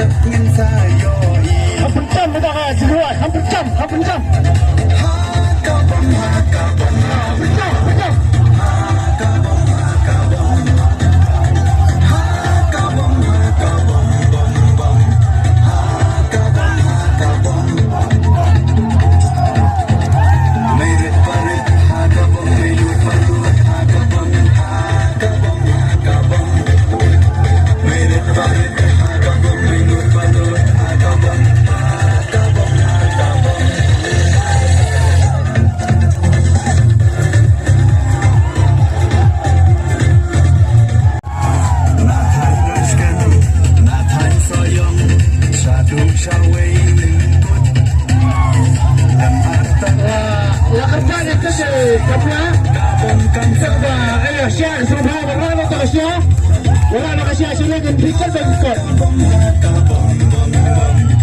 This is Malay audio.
ingin saya Hampir jam dah kan semua. Hampir jam. Hampir jam. Hakabang hakabang Hampir jam. hakabang hakabang bang bang hakabang hakabang merit parit hakabang melut palut hakabang hakabang hakabang merit parit hakabang melut palut hakabang hakabang hakabang Nathan Rashkan, Nathan Soyong, Sadung Syawai Lingkut Dan Artan Lah kerja dia kerja. Kapla. Kabong Kamsa Sebab ayo share semua orang nak share. Orang nak share sini kan pikir dan ikut. Kabong Bong Bong